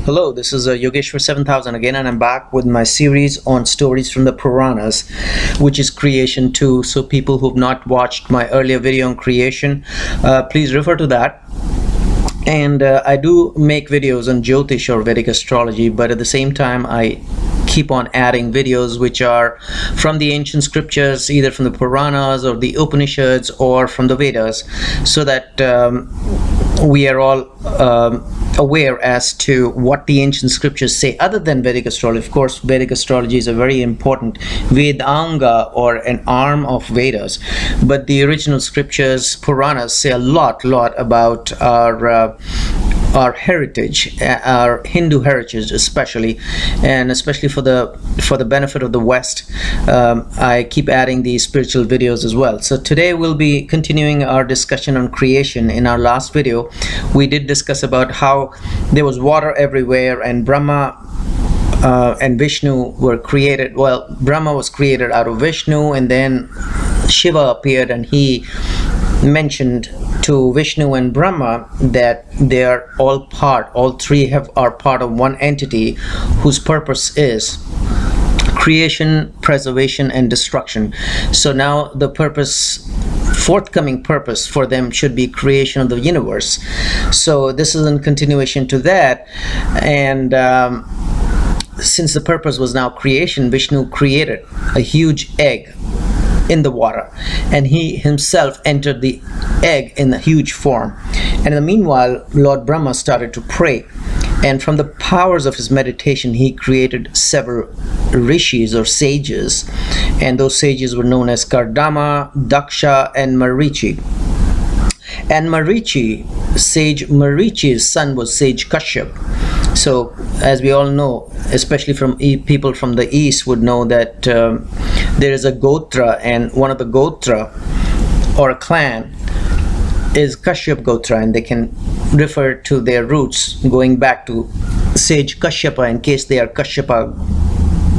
Hello, this is Yogeshwar 7000 again, and I'm back with my series on stories from the Puranas, which is creation 2. So, people who've not watched my earlier video on creation, please refer to that. And I do make videos on Jyotish or Vedic astrology, but at the same time, I keep on adding videos which are from the ancient scriptures, either from the Puranas or the Upanishads or from the Vedas, so that we are all aware as to what the ancient scriptures say other than Vedic astrology. Of course, Vedic astrology is a very important Vedanga or an arm of Vedas, but the original scriptures, Puranas, say a lot about our heritage, our Hindu heritage especially, and especially for the benefit of the West. I keep adding these spiritual videos as well. So today we'll be continuing our discussion on creation. In our last video we did discuss about how there was water everywhere, and Brahma and Vishnu were created. Well, Brahma was created out of Vishnu, and then Shiva appeared, and he mentioned to Vishnu and Brahma that they are all three are part of one entity whose purpose is creation, preservation, and destruction. So now the forthcoming purpose for them should be creation of the universe. So this is in continuation to that, and since the purpose was now creation, Vishnu created a huge egg in the water, and he himself entered the egg in a huge form. And in the meanwhile, Lord Brahma started to pray, and from the powers of his meditation he created several rishis or sages, and those sages were known as Kardama, Daksha, and Marichi. And sage Marichi's son was sage Kashyap. So as we all know, especially from people from the east would know, that there is a gotra, and one of the gotra or a clan is Kashyap Gotra, and they can refer to their roots going back to sage Kashyapa in case they are Kashyapa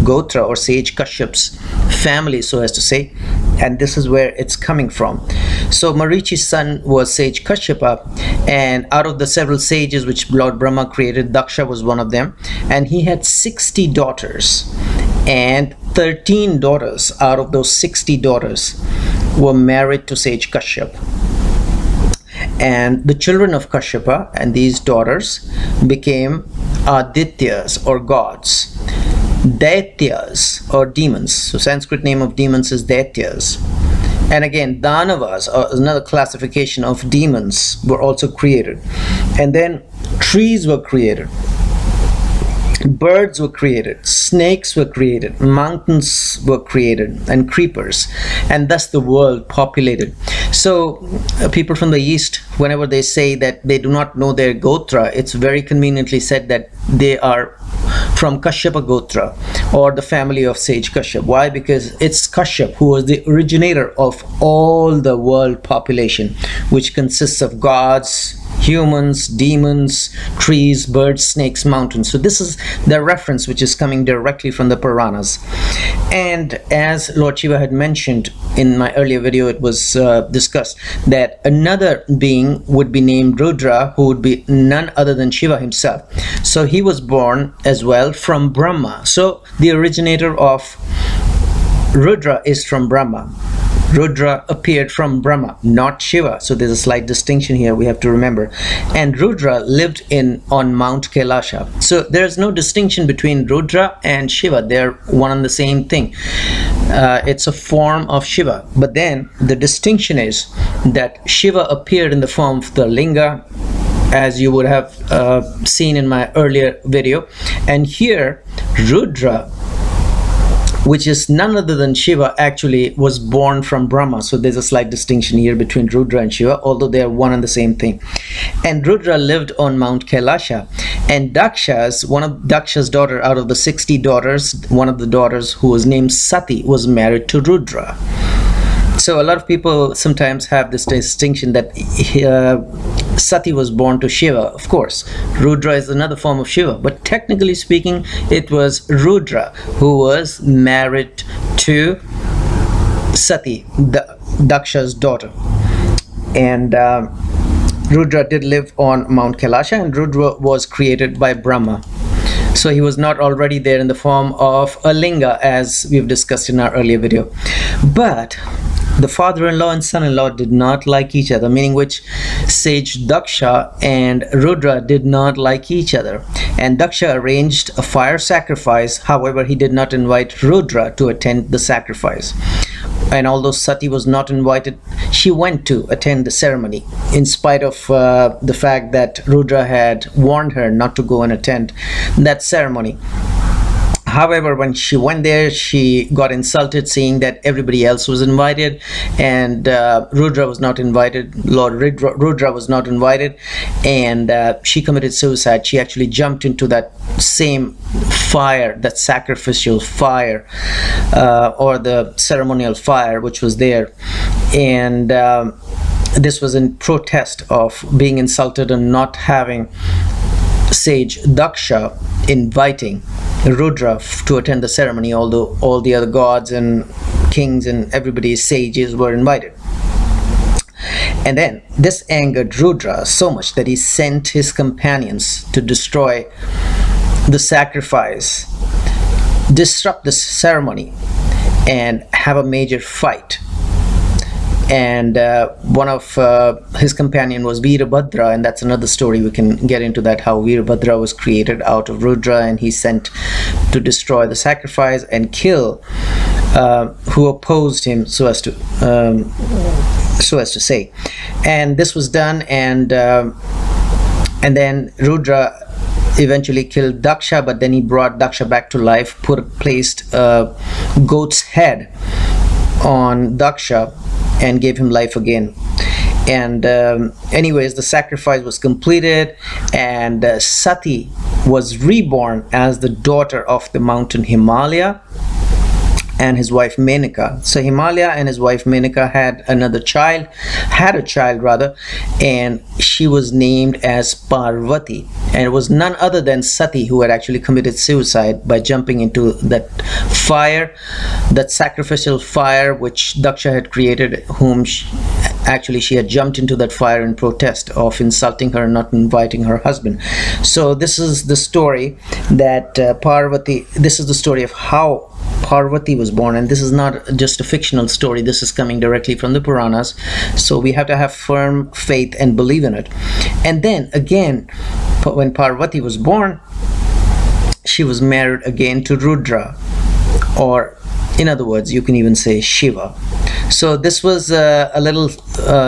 Gotra or sage Kashyap's family, so as to say, and this is where it's coming from. So Marichi's son was sage Kashyapa, and out of the several sages which Lord Brahma created, Daksha was one of them, and he had 60 daughters, and 13 daughters out of those 60 daughters were married to sage Kashyap. And the children of Kashyapa and these daughters became Adityas or gods, Daityas or demons. So Sanskrit name of demons is Daityas. And again, Danavas, another classification of demons, were also created. And then trees were created, birds were created, snakes were created, mountains were created, and creepers, and thus the world populated. So people from the east, whenever they say that they do not know their gotra, it's very conveniently said that they are from Kashyapa Gotra or the family of sage Kashyap. Why? Because it's Kashyap who was the originator of all the world population, which consists of gods, humans, demons, trees, birds, snakes, mountains. So this is the reference which is coming directly from the Puranas. And as Lord Shiva had mentioned in my earlier video, it was discussed that another being would be named Rudra, who would be none other than Shiva himself. So he was born as well from Brahma. So the originator of Rudra is from Brahma. Rudra appeared from Brahma, not Shiva. So there's a slight distinction here we have to remember. And Rudra lived on Mount Kailasha. So there's no distinction between Rudra and Shiva. They're one and the same thing. It's a form of Shiva. But then the distinction is that Shiva appeared in the form of the linga, as you would have seen in my earlier video. And here Rudra, which is none other than Shiva, actually was born from Brahma. So there's a slight distinction here between Rudra and Shiva, although they are one and the same thing. And Rudra lived on Mount Kailasha. And one of Daksha's daughter, out of the 60 daughters, one of the daughters, who was named Sati, was married to Rudra. So a lot of people sometimes have this distinction that Sati was born to Shiva. Of course, Rudra is another form of Shiva, but technically speaking, it was Rudra who was married to Sati, Daksha's daughter. And Rudra did live on Mount Kailasha, and Rudra was created by Brahma. So he was not already there in the form of a linga, as we've discussed in our earlier video. But the father-in-law and son-in-law did not like each other, meaning which sage Daksha and Rudra did not like each other. And Daksha arranged a fire sacrifice. However, he did not invite Rudra to attend the sacrifice. And although Sati was not invited, she went to attend the ceremony, in spite of the fact that Rudra had warned her not to go and attend that ceremony. However, when she went there, she got insulted, seeing that everybody else was invited and Rudra was not invited. Lord Rudra was not invited, and she committed suicide. She actually jumped into that same fire, that sacrificial fire, or the ceremonial fire which was there. And this was in protest of being insulted and not having sage Daksha inviting Rudra to attend the ceremony, although all the other gods and kings and everybody's sages were invited. And then this angered Rudra so much that he sent his companions to destroy the sacrifice, disrupt the ceremony, and have a major fight. And one of his companion was Veerabhadra, and that's another story. We can get into that, how Veerabhadra was created out of Rudra, and he sent to destroy the sacrifice and kill who opposed him, so as to say. And this was done, and then Rudra eventually killed Daksha, but then he brought Daksha back to life, placed a goat's head on Daksha and gave him life again. And anyways, the sacrifice was completed, and Sati was reborn as the daughter of the mountain Himalaya and his wife Menaka. So Himalaya and his wife Menaka had a child rather, and she was named as Parvati. And it was none other than Sati who had actually committed suicide by jumping into that fire, that sacrificial fire which Daksha had created, whom she had jumped into that fire in protest of insulting her and not inviting her husband. So this is the story that this is the story of how Parvati was born, and this is not just a fictional story. This is coming directly from the Puranas, so we have to have firm faith and believe in it. And then again, when Parvati was born, she was married again to Rudra, or in other words, you can even say Shiva. So this was a little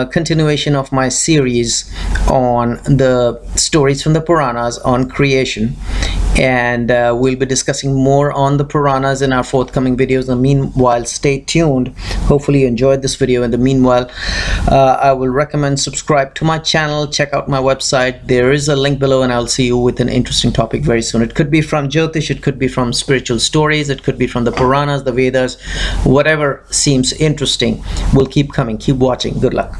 continuation of my series on the stories from the Puranas on creation, and we'll be discussing more on the Puranas in our forthcoming videos. In the meanwhile, stay tuned. Hopefully you enjoyed this video. In the meanwhile, I will recommend subscribe to my channel, check out my website. There is a link below, and I'll see you with an interesting topic very soon. It could be from Jyotish, it could be from spiritual stories, it could be from the Puranas, the Vedas, whatever seems interesting will keep coming. Keep watching. Good luck.